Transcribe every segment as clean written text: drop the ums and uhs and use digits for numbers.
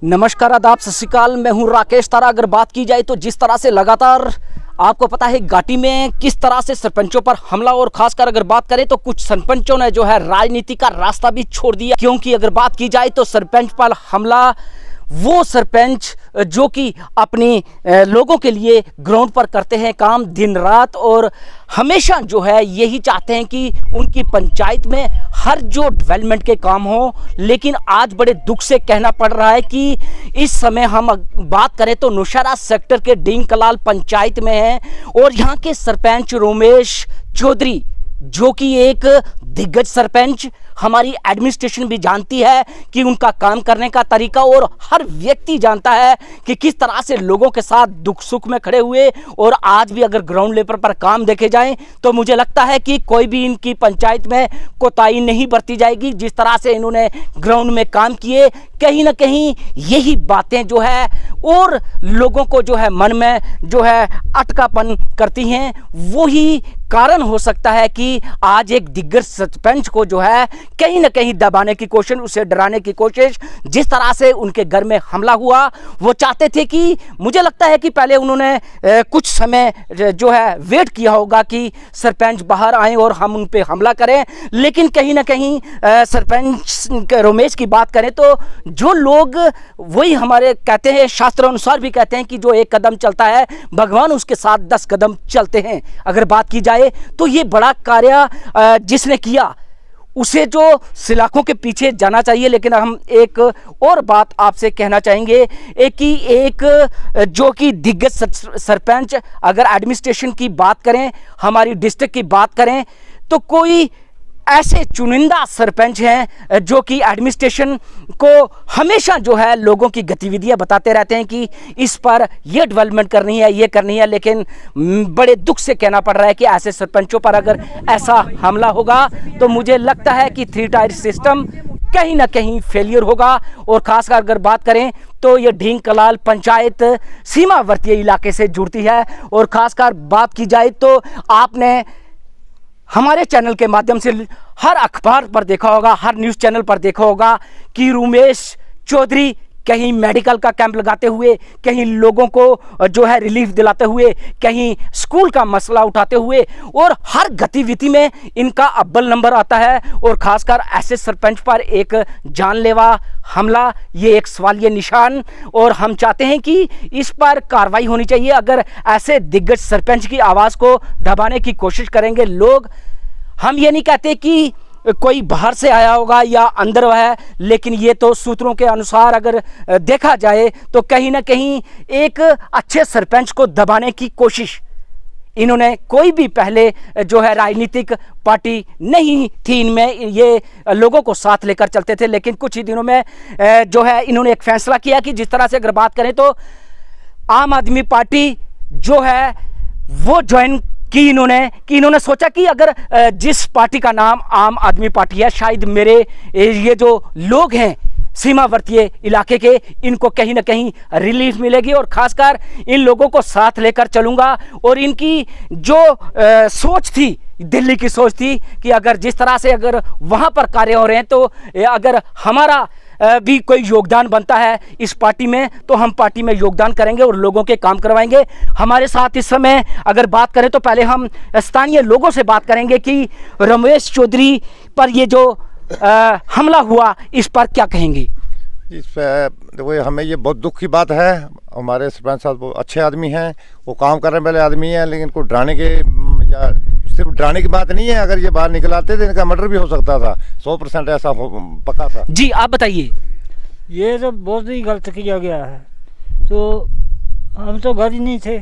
नमस्कार, आदाब, सत श्री अकाल। मैं हूं राकेश तारा। अगर बात की जाए तो जिस तरह से लगातार आपको पता है घाटी में किस तरह से सरपंचों पर हमला, और खासकर अगर बात करें तो कुछ सरपंचों ने जो है राजनीति का रास्ता भी छोड़ दिया, क्योंकि अगर बात की जाए तो सरपंच पर हमला वो सरपंच जो कि अपनी लोगों के लिए ग्राउंड पर करते हैं काम दिन रात, और हमेशा जो है यही चाहते हैं कि उनकी पंचायत में हर जो डेवलपमेंट के काम हो। लेकिन आज बड़े दुख से कहना पड़ रहा है कि इस समय हम बात करें तो नौशहरा सेक्टर के डींग कलाल पंचायत में है, और यहाँ के सरपंच रमेश चौधरी जो कि एक दिग्गज सरपंच, हमारी एडमिनिस्ट्रेशन भी जानती है कि उनका काम करने का तरीका, और हर व्यक्ति जानता है कि किस तरह से लोगों के साथ दुख सुख में खड़े हुए। और आज भी अगर ग्राउंड लेवल पर काम देखे जाएं तो मुझे लगता है कि कोई भी इनकी पंचायत में कोताही नहीं बरती जाएगी। जिस तरह से इन्होंने ग्राउंड में काम किए, कहीं ना कहीं यही बातें जो है और लोगों को जो है मन में जो है अटकापन करती हैं। वही कारण हो सकता है कि आज एक दिग्गज सरपंच को जो है कहीं ना कहीं दबाने की कोशिश, उसे डराने की कोशिश, जिस तरह से उनके घर में हमला हुआ, वो चाहते थे कि, मुझे लगता है कि पहले उन्होंने कुछ समय जो है वेट किया होगा कि सरपंच बाहर आए और हम उन पे हमला करें। लेकिन कहीं ना कहीं सरपंच रमेश की बात करें तो जो लोग, वही हमारे कहते हैं, शास्त्र अनुसार भी कहते हैं कि जो एक कदम चलता है भगवान उसके साथ 10 कदम चलते हैं। अगर बात की जाए तो ये बड़ा कार्य जिसने किया उसे जो सलाखों के पीछे जाना चाहिए। लेकिन हम एक और बात आपसे कहना चाहेंगे कि एक जो कि दिग्गज सरपंच, अगर एडमिनिस्ट्रेशन की बात करें, हमारी डिस्ट्रिक्ट की बात करें, तो कोई ऐसे चुनिंदा सरपंच हैं जो कि एडमिनिस्ट्रेशन को हमेशा जो है लोगों की गतिविधियां बताते रहते हैं कि इस पर ये डेवलपमेंट करनी है, ये करनी है। लेकिन बड़े दुख से कहना पड़ रहा है कि ऐसे सरपंचों पर अगर ऐसा हमला होगा तो मुझे लगता है कि 3 टायर सिस्टम कहीं ना कहीं फेलियर होगा। और खासकर अगर बात करें तो ये ढींग कलाल पंचायत सीमावर्ती इलाके से जुड़ती है। और खासकर बात की जाए तो आपने हमारे चैनल के माध्यम से हर अखबार पर देखा होगा, हर न्यूज़ चैनल पर देखा होगा कि रमेश चौधरी कहीं मेडिकल का कैंप लगाते हुए, कहीं लोगों को जो है रिलीफ दिलाते हुए, कहीं स्कूल का मसला उठाते हुए, और हर गतिविधि में इनका अव्वल नंबर आता है। और खासकर ऐसे सरपंच पर एक जानलेवा हमला, ये एक सवालिया निशान, और हम चाहते हैं कि इस पर कार्रवाई होनी चाहिए। अगर ऐसे दिग्गज सरपंच की आवाज़ को दबाने की कोशिश करेंगे लोग, हम ये नहीं कहते कि कोई बाहर से आया होगा या अंदर है, लेकिन ये तो सूत्रों के अनुसार अगर देखा जाए तो कहीं ना कहीं एक अच्छे सरपंच को दबाने की कोशिश इन्होंने, कोई भी पहले जो है राजनीतिक पार्टी नहीं थी इनमें, ये लोगों को साथ लेकर चलते थे। लेकिन कुछ ही दिनों में जो है इन्होंने एक फैसला किया कि जिस तरह से अगर बात करें तो आम आदमी पार्टी जो है वो ज्वाइन कि इन्होंने सोचा कि अगर जिस पार्टी का नाम आम आदमी पार्टी है, शायद मेरे ये जो लोग हैं सीमावर्ती इलाके के, इनको कहीं ना कहीं रिलीफ मिलेगी। और खासकर इन लोगों को साथ लेकर चलूंगा। और इनकी जो सोच थी, दिल्ली की सोच थी कि अगर जिस तरह से अगर वहाँ पर कार्य हो रहे हैं तो अगर हमारा भी कोई योगदान बनता है इस पार्टी में तो हम पार्टी में योगदान करेंगे और लोगों के काम करवाएंगे। हमारे साथ इस समय अगर बात करें तो पहले हम स्थानीय लोगों से बात करेंगे कि रमेश चौधरी पर ये जो हमला हुआ, इस पर क्या कहेंगे? इस पर देखो, हमें ये बहुत दुख की बात है। हमारे सरपंच साहब बहुत अच्छे आदमी हैं, वो काम करने वाले आदमी हैं, लेकिन कोई डराने के या सिर्फ डराने की बात नहीं है। अगर ये बाहर निकल आते तो इनका मर्डर भी हो सकता था, 100% ऐसा पक्का था। जी आप बताइए। ये तो बहुत ही गलत किया गया है। तो हम तो घर ही नहीं थे,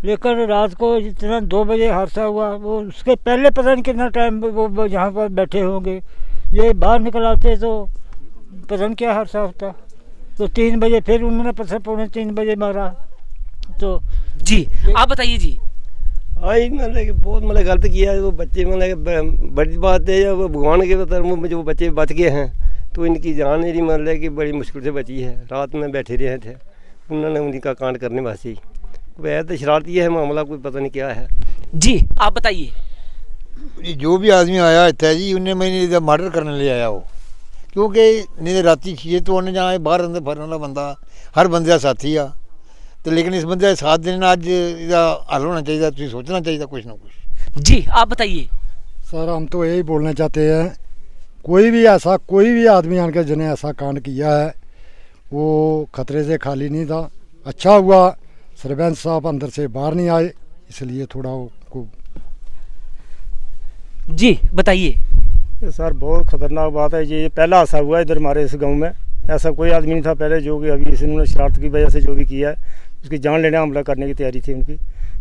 लेकिन रात को जितना 2 बजे हादसा हुआ, वो उसके पहले पता नहीं कितना टाइम वो यहाँ पर बैठे होंगे। ये बाहर निकल आते तो पता नहीं क्या हादसा होता। तो 3 बजे फिर उन्होंने पत्थर 2:45 बजे मारा। तो जी आप बताइए। जी आई मतलब बहुत मतलब गलत किया है। वो बच्चे मतलब बड़ी बात है, वो भगवान के तरफ में जो बच्चे बच गए हैं तो इनकी जान मेरी मतलब कि बड़ी मुश्किल से बची है। रात में बैठे रहे थे, उन्होंने उनका कांड करने वास्ते वह तो शरारती है मामला, कोई पता नहीं क्या है। जी आप बताइए। जो भी आदमी आया इतना जी, उन्हें मैंने मर्डर करने ले आया वो क्योंकि नहीं तो राती खीए तो उन्हें जाना बाहर अंदर फिरने वाला बंदा हर बंदे का साथी आ तो लेकिन इस बंदे का साथ देना अज इसका हल होना चाहिए, तुझे सोचना चाहिए कुछ ना कुछ। जी आप बताइए। सर हम तो यही बोलना चाहते हैं, कोई भी आदमी आकर जिन्हें ऐसा कांड किया है वो खतरे से खाली नहीं था। अच्छा हुआ सरपंच साहब अंदर से बाहर नहीं आए, इसलिए थोड़ा को। जी बताइए। सर बहुत ख़तरनाक बात है ये पहला हादसा हुआ इधर हमारे इस गांव में। ऐसा कोई आदमी नहीं था पहले जो कि अभी इन्होंने शरारत की वजह से जो भी किया है उसकी जान लेने हमला करने की तैयारी थी उनकी।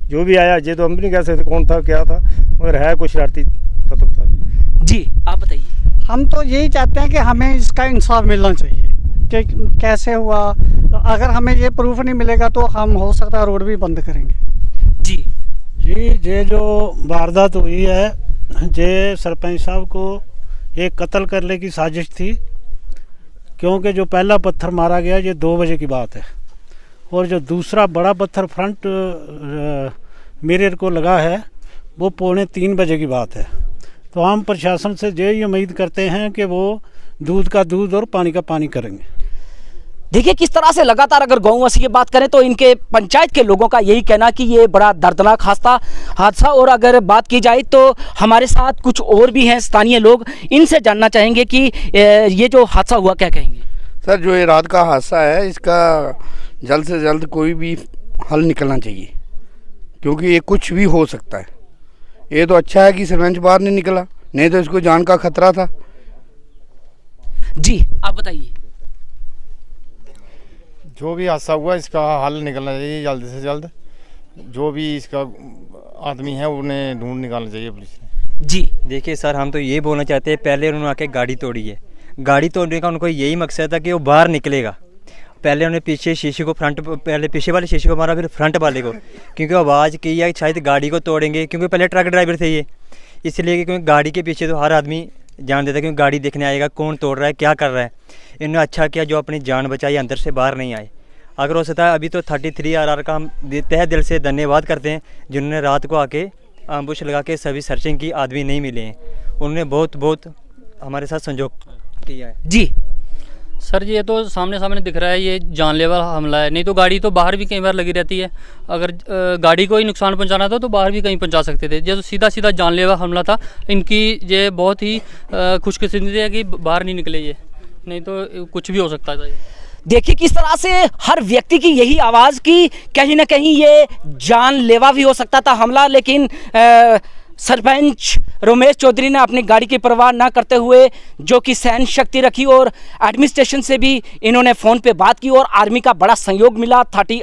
जो भी आया ये तो हम भी नहीं कह सकते कौन था क्या था, मगर है कुछ शरारती तत्व था। जी आप बताइए। हम तो यही चाहते हैं कि हमें इसका इंसाफ मिलना चाहिए कि कैसे हुआ। अगर हमें ये प्रूफ नहीं मिलेगा तो हम हो सकता है रोड भी बंद करेंगे। जी ये जो वारदात हुई है ये सरपंच साहब को एक कत्ल करने की साजिश थी, क्योंकि जो पहला पत्थर मारा गया ये 2 बजे की बात है और जो दूसरा बड़ा पत्थर फ्रंट मिरर को लगा है वो 2:45 बजे की बात है। तो हम प्रशासन से यही उम्मीद करते हैं कि वो दूध का दूध और पानी का पानी करेंगे। देखिए किस तरह से लगातार अगर गौवासी की बात करें तो इनके पंचायत के लोगों का यही कहना कि ये बड़ा दर्दनाक हादसा। और अगर बात की जाए तो हमारे साथ कुछ और भी हैं स्थानीय लोग, इनसे जानना चाहेंगे कि ये जो हादसा हुआ क्या कहेंगे। सर जो ये रात का हादसा है इसका जल्द से जल्द कोई भी हल निकलना चाहिए, क्योंकि ये कुछ भी हो सकता है। ये तो अच्छा है कि सरपंच बाहर नहीं निकला, नहीं तो इसको जान का खतरा था। जी आप बताइए। जो भी हादसा हुआ इसका हल निकलना चाहिए जल्द से जल्द। जो भी इसका आदमी है उन्हें ढूंढ निकालना चाहिए पुलिस ने। जी देखिए सर हम तो ये बोलना चाहते हैं, पहले उन्होंने आके गाड़ी तोड़ी है। गाड़ी तोड़ने का उनको यही मकसद था कि वो बाहर निकलेगा। पहले उन्होंने पीछे शीशे को पहले पीछे वाले शीशे को मारा, फिर फ्रंट वाले को, क्योंकि आवाज़ की है शायद गाड़ी को तोड़ेंगे, क्योंकि पहले ट्रक ड्राइवर थे ये, इसलिए क्योंकि गाड़ी के पीछे तो हर आदमी जान देता है क्योंकि गाड़ी देखने आएगा कौन तोड़ रहा है क्या कर रहा है। इन्होंने अच्छा किया जो अपनी जान बचाई, अंदर से बाहर नहीं आए। अगर हो सकता है अभी तो 33 RR का हम तहे दिल से धन्यवाद करते हैं जिन्होंने रात को आके एम्बुश लगा के सभी सर्चिंग की, आदमी नहीं मिले हैं। उन्होंने बहुत हमारे साथ संजोग किया है। जी सर ये तो सामने दिख रहा है ये जानलेवा हमला है, नहीं तो गाड़ी तो बाहर भी कई बार लगी रहती है। अगर गाड़ी को ही नुकसान पहुंचाना था तो बाहर भी कहीं पहुंचा सकते थे। ये तो सीधा जानलेवा हमला था। इनकी ये बहुत ही खुशकिस्मती है कि बाहर नहीं निकले ये, नहीं तो कुछ भी हो सकता था। देखिए किस तरह से हर व्यक्ति की यही आवाज़ की कहीं ना कहीं ये जानलेवा भी हो सकता था हमला, लेकिन सरपंच रोमेश चौधरी ने अपनी गाड़ी की परवाह ना करते हुए जो कि सहन शक्ति रखी और एडमिनिस्ट्रेशन से भी इन्होंने फ़ोन पे बात की और आर्मी का बड़ा सहयोग मिला 33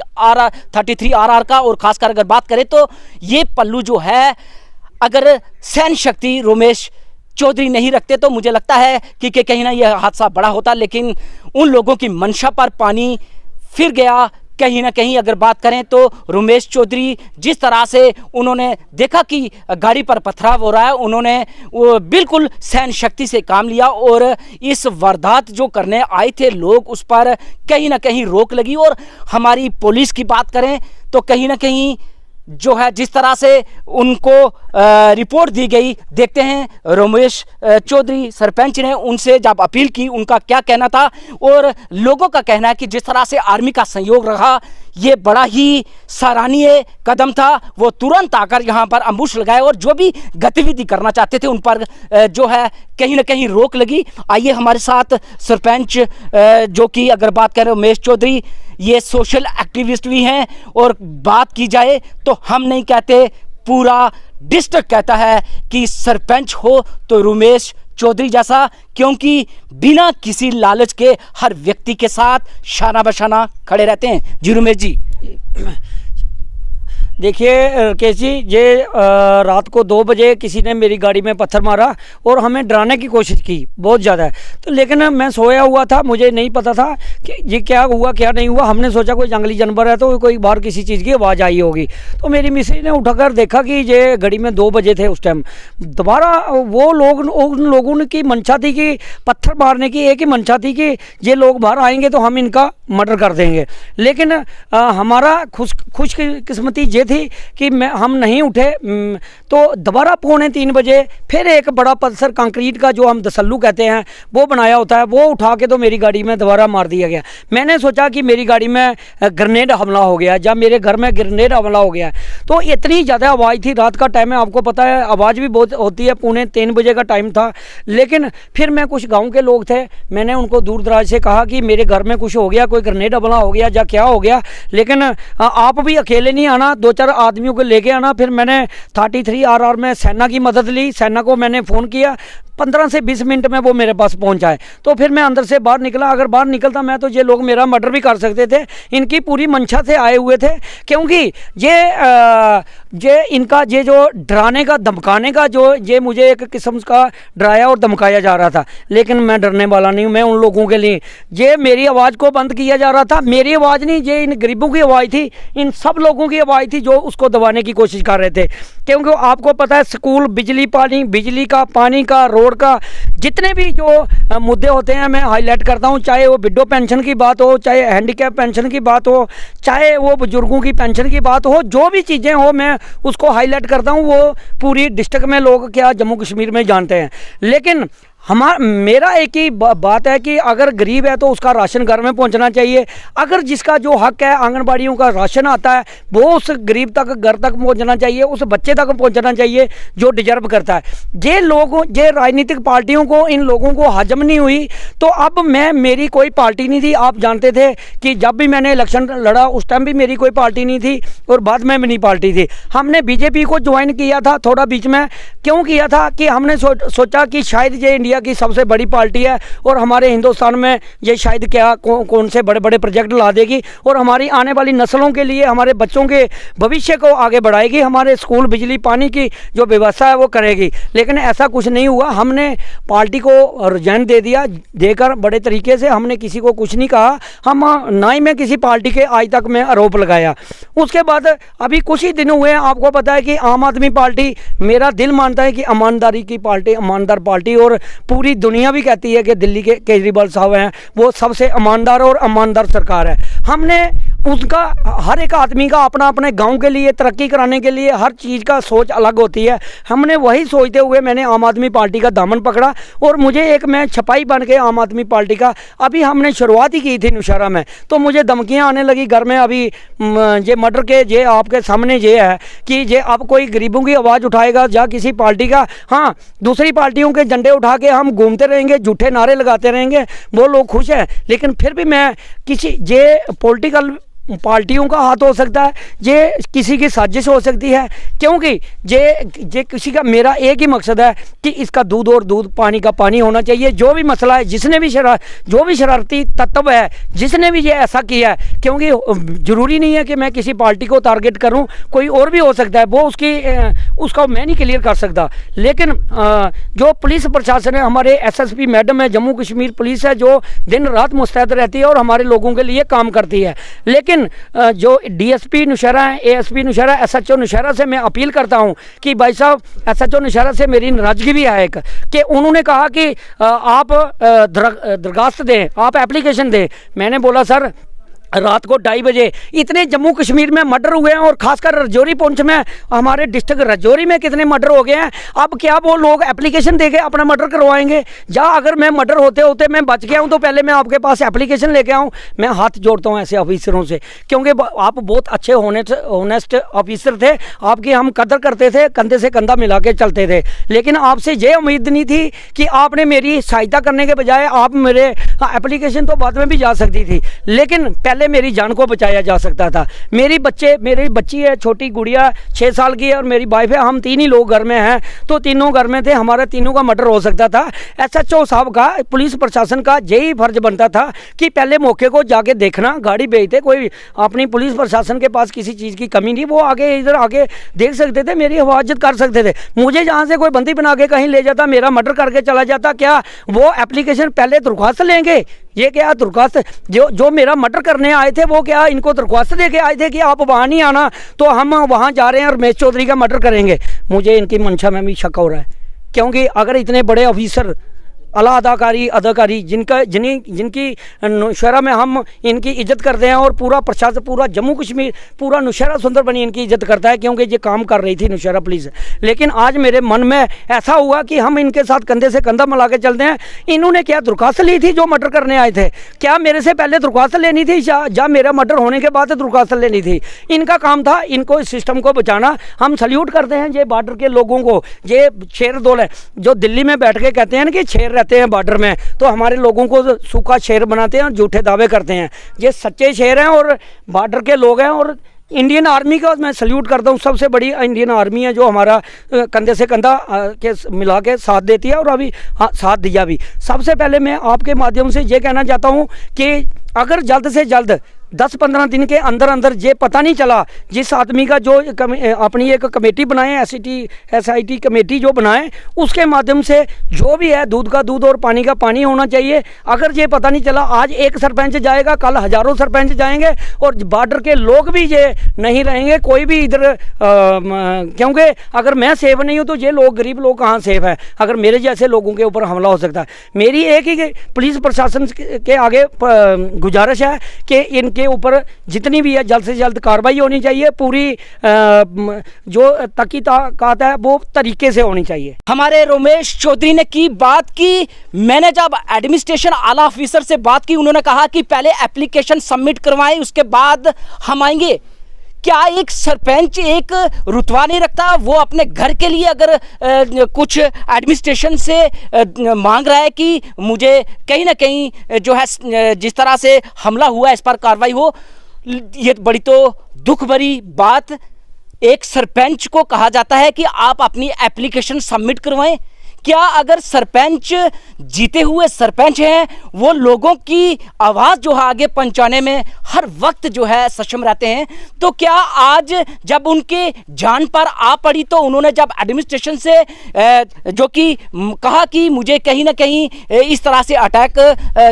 RR का। और ख़ासकर अगर बात करें तो ये पल्लू जो है, अगर सहन शक्ति रोमेश चौधरी नहीं रखते तो मुझे लगता है कि कहीं ना यह हादसा बड़ा होता, लेकिन उन लोगों की मंशा पर पानी फिर गया। कहीं ना कहीं अगर बात करें तो रोमेश चौधरी जिस तरह से उन्होंने देखा कि गाड़ी पर पथराव हो रहा है, उन्होंने वो बिल्कुल सहन शक्ति से काम लिया और इस वारदात जो करने आए थे लोग उस पर कहीं ना कहीं रोक लगी। और हमारी पुलिस की बात करें तो कहीं ना कहीं जो है जिस तरह से उनको रिपोर्ट दी गई, देखते हैं रोमेश चौधरी सरपंच ने उनसे जब अपील की उनका क्या कहना था। और लोगों का कहना है कि जिस तरह से आर्मी का सहयोग रहा ये बड़ा ही सराहनीय कदम था। वो तुरंत आकर यहाँ पर अम्बुश लगाए और जो भी गतिविधि करना चाहते थे उन पर जो है कहीं ना कहीं रोक लगी। आइए हमारे साथ सरपंच जो कि अगर बात करें रोमेश चौधरी, ये सोशल एक्टिविस्ट भी हैं और बात की जाए तो हम नहीं कहते, पूरा डिस्ट्रिक्ट कहता है कि सरपंच हो तो रोमेश चौधरी जैसा, क्योंकि बिना किसी लालच के हर व्यक्ति के साथ शाना बशाना खड़े रहते हैं। जी रोमेश जी। देखिए राकेश जी, ये रात को 2 बजे किसी ने मेरी गाड़ी में पत्थर मारा और हमें डराने की कोशिश की बहुत ज़्यादा। तो लेकिन मैं सोया हुआ था, मुझे नहीं पता था कि ये क्या हुआ क्या नहीं हुआ। हमने सोचा कोई जंगली जानवर है तो कोई बाहर किसी चीज़ की आवाज़ आई होगी। तो मेरी मिसेज ने उठाकर देखा कि ये घड़ी में 2 बजे थे उस टाइम। दोबारा वो लोग, उन लोगों की मंशा थी कि पत्थर मारने की एक ही मंशा थी कि ये लोग बाहर आएंगे तो हम इनका मर्डर कर देंगे। लेकिन हमारा खुशकिस्मती ये थी कि हम नहीं उठे तो दोबारा 2:45 बजे फिर एक बड़ा पत्थर कंक्रीट का जो हम दसल्लू कहते हैं वो बनाया होता है, वो उठा के तो मेरी गाड़ी में दोबारा मार दिया गया। मैंने सोचा कि मेरी गाड़ी में ग्रेनेड हमला हो गया, जब मेरे घर में ग्रेनेड हमला हो गया तो इतनी ज़्यादा आवाज़ थी, रात का टाइम है, आपको पता है आवाज़ भी बहुत होती है, 2:45 बजे का टाइम था। लेकिन फिर मैं कुछ गाँव के लोग थे, मैंने उनको दूर दराज से कहा कि मेरे घर में कुछ हो गया, कोई ग्रेनेड हमला हो गया या क्या हो गया, लेकिन आप भी अकेले नहीं आना, 2-4 आदमियों को लेके आना। फिर मैंने 33 RR में सेना की मदद ली, सेना को मैंने फ़ोन किया, 15 से 20 मिनट में वो मेरे पास पहुंच आए। तो फिर मैं अंदर से बाहर निकला, अगर बाहर निकलता मैं तो ये लोग मेरा मर्डर भी कर सकते थे। इनकी पूरी मंशा से आए हुए थे, क्योंकि ये इनका ये जो डराने का धमकाने का जो ये मुझे एक किस्म का डराया और धमकाया जा रहा था, लेकिन मैं डरने वाला नहीं हूँ। मैं उन लोगों के लिए ये मेरी आवाज़ को बंद किया जा रहा था, मेरी आवाज़ नहीं, ये इन गरीबों की आवाज़ थी, इन सब लोगों की आवाज़ थी जो उसको दबाने की कोशिश कर रहे थे। क्योंकि आपको पता है स्कूल, बिजली का, पानी का, रोड का, जितने भी जो मुद्दे होते हैं मैं हाईलाइट करता हूँ, चाहे वो विडो पेंशन की बात हो, चाहे हैंडीकैप पेंशन की बात हो, चाहे वो बुजुर्गों की पेंशन की बात हो, जो भी चीज़ें हो मैं उसको हाईलाइट करता हूँ। वो पूरी डिस्ट्रिक्ट में लोग क्या जम्मू कश्मीर में जानते हैं। लेकिन मेरा एक ही बात है कि अगर गरीब है तो उसका राशन घर में पहुंचना चाहिए। अगर जिसका जो हक है, आंगनबाड़ियों का राशन आता है, वो उस गरीब तक, घर तक पहुंचना चाहिए, उस बच्चे तक पहुंचना चाहिए जो डिजर्व करता है। ये राजनीतिक पार्टियों को, इन लोगों को हजम नहीं हुई। तो अब मेरी कोई पार्टी नहीं थी, आप जानते थे कि जब भी मैंने इलेक्शन लड़ा उस टाइम भी मेरी कोई पार्टी नहीं थी और बाद में भी नहीं पार्टी थी। हमने बीजेपी को ज्वाइन किया था थोड़ा बीच में, क्यों किया था कि हमने सोचा कि शायद ये इंडिया की सबसे बड़ी पार्टी है और हमारे हिंदुस्तान में ये शायद क्या कौन से बड़े बड़े प्रोजेक्ट ला देगी और हमारी आने वाली नस्लों के लिए, हमारे बच्चों के भविष्य को आगे बढ़ाएगी, हमारे स्कूल, बिजली, पानी की जो व्यवस्था है वो करेगी। लेकिन ऐसा कुछ नहीं हुआ। हमने पार्टी को रिजाइन दे दिया, देकर बड़े तरीके से हमने किसी को कुछ नहीं कहा, हम ना ही मैं किसी पार्टी के आज तक मैं आरोप लगाया। उसके बाद अभी कुछ ही दिन हुए, आपको पता है कि आम आदमी पार्टी, मेरा दिल मानता है कि ईमानदारी की पार्टी, ईमानदार पार्टी, और पूरी दुनिया भी कहती है कि दिल्ली के केजरीवाल साहब हैं वो सबसे ईमानदार और ईमानदार सरकार है। हमने उसका, हर एक आदमी का अपना अपने गांव के लिए, तरक्की कराने के लिए हर चीज़ का सोच अलग होती है। हमने वही सोचते हुए मैंने आम आदमी पार्टी का दामन पकड़ा और मैं छपाई बन के आम आदमी पार्टी का, अभी हमने शुरुआत ही की थी नौशहरा में, तो मुझे धमकियां आने लगी घर में। अभी ये मर्डर के ये आपके सामने ये है कि ये अब कोई गरीबों की आवाज़ उठाएगा या किसी पार्टी का, हाँ दूसरी पार्टियों के झंडे उठा के हम घूमते रहेंगे, झूठे नारे लगाते रहेंगे, वो लोग खुश हैं। लेकिन फिर भी मैं ये पॉलिटिकल पार्टियों का हाथ हो सकता है, ये किसी की साजिश हो सकती है, क्योंकि ये किसी का, मेरा एक ही मकसद है कि इसका दूध और दूध, पानी का पानी होना चाहिए। जो भी मसला है, जिसने भी जो भी शरारती तत्व है, जिसने भी ये ऐसा किया है, क्योंकि ज़रूरी नहीं है कि मैं किसी पार्टी को टारगेट करूं, कोई और भी हो सकता है, वो उसका मैं नहीं क्लियर कर सकता। लेकिन जो पुलिस प्रशासन है, हमारे SSP मैडम है, जम्मू कश्मीर पुलिस है, जो दिन रात मुस्तैद रहती है और हमारे लोगों के लिए काम करती है। लेकिन जो DSP नौशहरा है, ASP नौशहरा, SHO नौशहरा से मैं अपील करता हूं कि भाई साहब, SHO नौशहरा से मेरी नाराजगी भी है एक, कि उन्होंने कहा कि आप दरखास्त दें, आप एप्लीकेशन दें। मैंने बोला सर, रात को 2:30 बजे इतने जम्मू कश्मीर में मर्डर हुए हैं और खासकर रजौरी पुंछ में, हमारे डिस्ट्रिक्ट रजौरी में कितने मर्डर हो गए हैं। अब क्या वो लोग एप्लीकेशन देके अपना मर्डर करवाएंगे? या अगर मैं मर्डर होते होते मैं बच गया हूं तो पहले मैं आपके पास एप्लीकेशन लेके आऊं? मैं हाथ जोड़ता हूं ऐसे ऑफिसरों से, क्योंकि आप बहुत अच्छे ऑनेस्ट ऑफिसर थे, आपकी हम कदर करते थे, कंधे से कंधा मिला के चलते थे। लेकिन आपसे ये उम्मीद नहीं थी कि आपने मेरी सहायता करने के बजाय आप मेरे एप्लीकेशन तो बाद में भी जा सकती थी, लेकिन पहले मेरी जान को बचाया जा सकता था। मेरी बच्ची है, छोटी गुड़िया 6 साल की है और मेरी वाइफ है, हम 3 ही लोग घर में हैं, तो तीनों घर में थे, हमारे तीनों का मर्डर हो सकता था। SHO साहब का, पुलिस प्रशासन का यही फर्ज बनता था कि पहले मौके को जाके देखना, गाड़ी भेजते, कोई अपनी पुलिस प्रशासन के पास किसी चीज़ की कमी नहीं, वो आगे इधर आके देख सकते थे, मेरी हिफाजत कर सकते थे। मुझे जहाँ से कोई बंदी बना के कहीं ले जाता, मेरा मर्डर करके चला जाता, क्या वो एप्लीकेशन पहले दरख्वास्त लेंगे? ये क्या दरख्वास्त, जो मेरा मर्डर करने आए थे वो क्या इनको दरख्वास्त दे के आए थे कि आप वहाँ नहीं आना, तो हम वहाँ जा रहे हैं और रमेश चौधरी का मर्डर करेंगे? मुझे इनकी मंशा में भी शक हो रहा है, क्योंकि अगर इतने बड़े ऑफिसर आला अदाकारी जिनकी नौशहरा में हम इनकी इज्जत करते हैं, और पूरा प्रशासन, पूरा जम्मू कश्मीर, पूरा नौशहरा सुंदरबनी इनकी इज्जत करता है, क्योंकि ये काम कर रही थी नौशहरा पुलिस। लेकिन आज मेरे मन में ऐसा हुआ कि हम इनके साथ कंधे से कंधा मिला के चलते हैं। इन्होंने क्या दरख्वास्त ली थी जो मर्डर करने आए थे? क्या मेरे से पहले दरख्वास्त लेनी थी या मेरा मर्डर होने के बाद दरख्वास्त लेनी थी? इनका काम था इनको इस सिस्टम को बचाना। हम सल्यूट करते हैं ये बॉर्डर के लोगों को। ये शेर दौल है जो दिल्ली में बैठ के कहते हैं ना कि शेर रहते हैं बॉर्डर में, तो हमारे लोगों को सूखा शेर बनाते हैं और झूठे दावे करते हैं। ये सच्चे शेर हैं और बॉर्डर के लोग हैं। और इंडियन आर्मी का मैं सल्यूट करता हूँ। सबसे बड़ी इंडियन आर्मी है जो हमारा कंधे से कंधा के मिला के साथ देती है, और अभी साथ दिया भी। सबसे पहले मैं आपके माध्यम से ये कहना चाहता हूँ कि अगर जल्द से जल्द 10-15 दिन के अंदर अंदर ये पता नहीं चला, जिस आदमी का जो अपनी एक कमेटी बनाए, SIT कमेटी जो बनाए, उसके माध्यम से जो भी है दूध का दूध और पानी का पानी होना चाहिए। अगर ये पता नहीं चला, आज एक सरपंच जाएगा, कल हजारों सरपंच जाएंगे, और बॉर्डर के लोग भी ये नहीं रहेंगे कोई भी इधर, क्योंकि अगर मैं सेफ नहीं हूँ तो ये लोग, गरीब लोग कहाँ सेफ है अगर मेरे जैसे लोगों के ऊपर हमला हो सकता है। मेरी एक ही पुलिस प्रशासन के आगे गुजारिश है कि इनके ऊपर जितनी भी है जल्द से जल्द कार्रवाई होनी चाहिए। पूरी जो तहकीकात है वो तरीके से होनी चाहिए। हमारे रोमेश चौधरी ने की बात की। मैंने जब एडमिनिस्ट्रेशन आला ऑफिसर से बात की, उन्होंने कहा कि पहले एप्लीकेशन सबमिट करवाएं, उसके बाद हम आएंगे। क्या एक सरपंच एक रुतबा नहीं रखता? वो अपने घर के लिए अगर कुछ एडमिनिस्ट्रेशन से मांग रहा है कि मुझे कहीं ना कहीं जो है जिस तरह से हमला हुआ इस पर कार्रवाई हो, ये बड़ी तो दुख भरी बात। एक सरपंच को कहा जाता है कि आप अपनी एप्लीकेशन सबमिट करवाएं। क्या अगर सरपंच जीते हुए सरपंच हैं, वो लोगों की आवाज़ जो है आगे पहुंचाने में हर वक्त जो है सक्षम रहते हैं, तो क्या आज जब उनके जान पर आ पड़ी तो उन्होंने जब एडमिनिस्ट्रेशन से जो कि कहा कि मुझे कहीं ना कहीं इस तरह से अटैक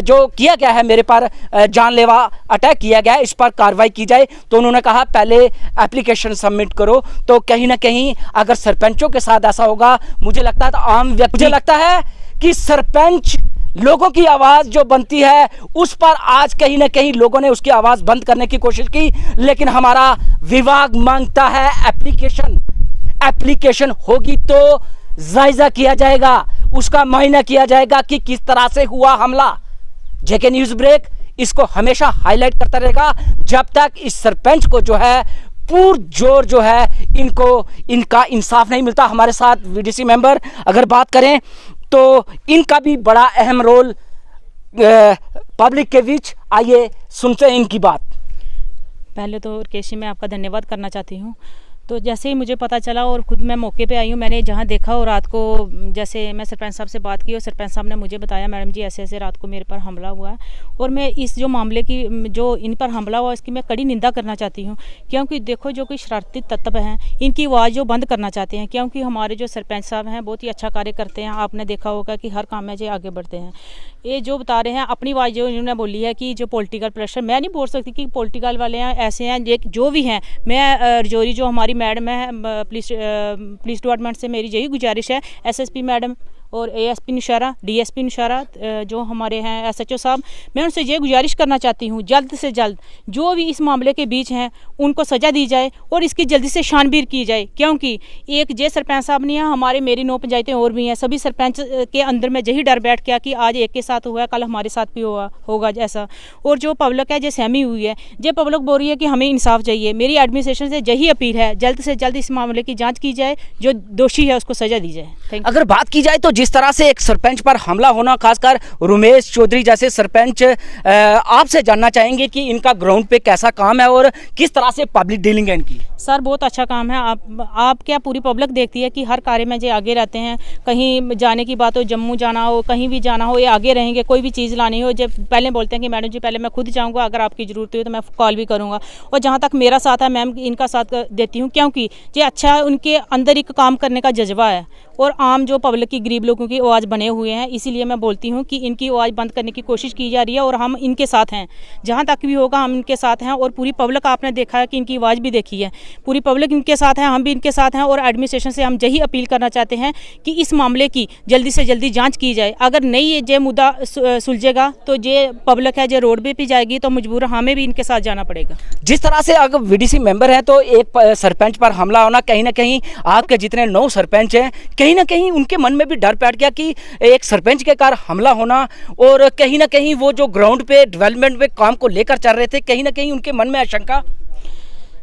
जो किया गया है, मेरे पर जानलेवा अटैक किया गया है, इस पर कार्रवाई की जाए, तो उन्होंने कहा पहले एप्लीकेशन सबमिट करो। तो कहीं ना कहीं अगर सरपंचों के साथ ऐसा होगा, मुझे लगता है तो मुझे लगता है कि सरपंच लोगों की आवाज जो बनती है उस पर आज कहीं ना कहीं लोगों ने उसकी आवाज बंद करने की कोशिश की। लेकिन हमारा विभाग मांगता है एप्लीकेशन होगी तो जायजा किया जाएगा, उसका मुआयना किया जाएगा कि किस तरह से हुआ हमला। जेके न्यूज ब्रेक इसको हमेशा हाईलाइट करता रहेगा जब तक इस सरपंच को जो है पुरजोर जो है इनका इंसाफ नहीं मिलता। हमारे साथ VDC मेंबर अगर बात करें तो इनका भी बड़ा अहम रोल पब्लिक के बीच। आइए सुनते हैं इनकी बात। पहले तो केशी मैं आपका धन्यवाद करना चाहती हूँ। तो जैसे ही मुझे पता चला और ख़ुद मैं मौके पे आई हूँ, मैंने जहाँ देखा और रात को जैसे मैं सरपंच साहब से बात की और सरपंच साहब ने मुझे बताया मैडम जी ऐसे ऐसे रात को मेरे पर हमला हुआ है, और मैं इस जो मामले की जो इन पर हमला हुआ इसकी मैं कड़ी निंदा करना चाहती हूँ। क्योंकि देखो जो कोई शरारती तत्व हैं इनकी आवाज़ जो बंद करना चाहते हैं, क्योंकि हमारे जो सरपंच साहब हैं बहुत ही अच्छा कार्य करते हैं। आपने देखा होगा कि हर काम में जो आगे बढ़ते हैं। ये जो बता रहे हैं अपनी आवाज़ जो इन्होंने बोली है कि जो पॉलिटिकल प्रेशर, मैं नहीं बोल सकती कि पॉलिटिकल वाले हैं ऐसे हैं जो भी हैं। मैं रजौरी जो हमारी मैडम है पुलिस डिपार्टमेंट से मेरी यही गुजारिश है, SSP मैडम और ASP नौशहरा, DSP नौशहरा जो हमारे हैं SHO साहब, मैं उनसे ये गुजारिश करना चाहती हूँ जल्द से जल्द जो भी इस मामले के बीच हैं उनको सज़ा दी जाए और इसकी जल्दी से छानबीन की जाए। क्योंकि एक जे सरपंच साहब नहीं है, हमारे मेरी 9 पंचायतें और भी हैं, सभी सरपंच के अंदर में यही डर बैठ गया कि आज एक के साथ हुआ है कल हमारे साथ भी होगा जैसा। और जो पब्लिक है जो सहमी हुई है, जो पब्लिक बोल रही है कि हमें इंसाफ चाहिए। मेरी एडमिनिस्ट्रेशन से यही अपील है जल्द से जल्द इस मामले की जाँच की जाए, जो दोषी है उसको सज़ा दी जाए। अगर बात की जाए तो जिस तरह से एक सरपंच पर हमला होना, खासकर रोमेश चौधरी जैसे सरपंच, आपसे जानना चाहेंगे कि इनका ग्राउंड पे कैसा काम है और किस तरह से पब्लिक डीलिंग है इनकी। सर बहुत अच्छा काम है। आप क्या पूरी पब्लिक देखती है कि हर कार्य में जो आगे रहते हैं। कहीं जाने की बात हो, जम्मू जाना हो, कहीं भी जाना हो, ये आगे रहेंगे। कोई भी चीज़ लानी हो जब पहले बोलते हैं कि मैडम जी पहले मैं खुद जाऊँगा, अगर आपकी ज़रूरत हो तो मैं कॉल भी करूँगा। और जहाँ तक मेरा साथ है मैम इनका साथ देती हूँ, क्योंकि ये अच्छा है, उनके अंदर एक काम करने का जज्बा है और आम जो पब्लिक की गरीब लोगों की आवाज़ बने हुए हैं। इसीलिए मैं बोलती हूँ कि इनकी आवाज़ बंद करने की कोशिश की जा रही है और हम इनके साथ हैं, जहाँ तक भी होगा हम इनके साथ हैं। और पूरी पब्लिक आपने देखा है कि इनकी आवाज़ भी देखी है, पूरी पब्लिक इनके साथ है, हम भी इनके साथ हैं। और एडमिनिस्ट्रेशन से हम यही अपील करना चाहते हैं कि इस मामले की जल्दी से जल्दी जाँच की जाए। अगर नहीं ये मुद्दा सुलझेगा तो ये पब्लिक है जो रोड पे भी जाएगी, तो मजबूर हमें भी इनके साथ जाना पड़ेगा। जिस तरह से अगर वीडीसी मेंबर है तो एक सरपंच पर हमला होना, कहीं ना कहीं आपके जितने 9 सरपंच हैं, कहीं ना कहीं उनके मन में भी डर बैठ गया कि एक सरपंच के कारण हमला होना, और कहीं ना कहीं वो जो ग्राउंड पे डेवलपमेंट पे काम को लेकर चल रहे थे, कहीं ना कहीं उनके मन में आशंका।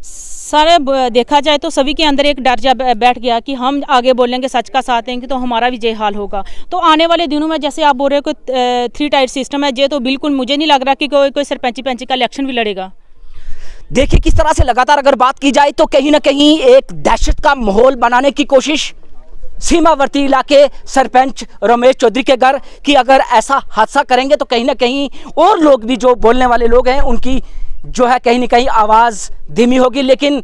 सारे देखा जाए तो सभी के अंदर एक डर जब बैठ गया कि हम आगे बोलेंगे, सच का साथ देंगे तो हमारा भी यही हाल होगा। तो आने वाले दिनों में जैसे आप बोल रहे हो कोई 3 टायर सिस्टम है, ये तो बिल्कुल मुझे नहीं लग रहा कि कोई सरपंची पंची का इलेक्शन भी लड़ेगा। देखिए किस तरह से लगातार अगर बात की जाए तो कहीं ना कहीं एक दहशत का माहौल बनाने की कोशिश सीमावर्ती इलाके सरपंच रमेश चौधरी के घर कि अगर ऐसा हादसा करेंगे तो कहीं ना कहीं और लोग भी जो बोलने वाले लोग हैं उनकी जो है कहीं ना कहीं आवाज़ धीमी होगी। लेकिन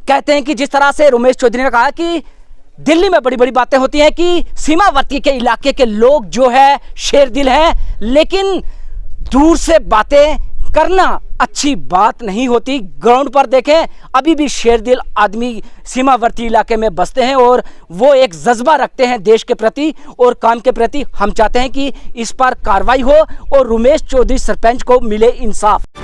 कहते हैं कि जिस तरह से रमेश चौधरी ने कहा कि दिल्ली में बड़ी बड़ी बातें होती हैं कि सीमावर्ती के इलाके के लोग जो है शेर दिल हैं, लेकिन दूर से बातें करना अच्छी बात नहीं होती। ग्राउंड पर देखें अभी भी शेर दिल आदमी सीमावर्ती इलाके में बसते हैं और वो एक जज्बा रखते हैं देश के प्रति और काम के प्रति। हम चाहते हैं कि इस पर कार्रवाई हो और रमेश चौधरी सरपंच को मिले इंसाफ।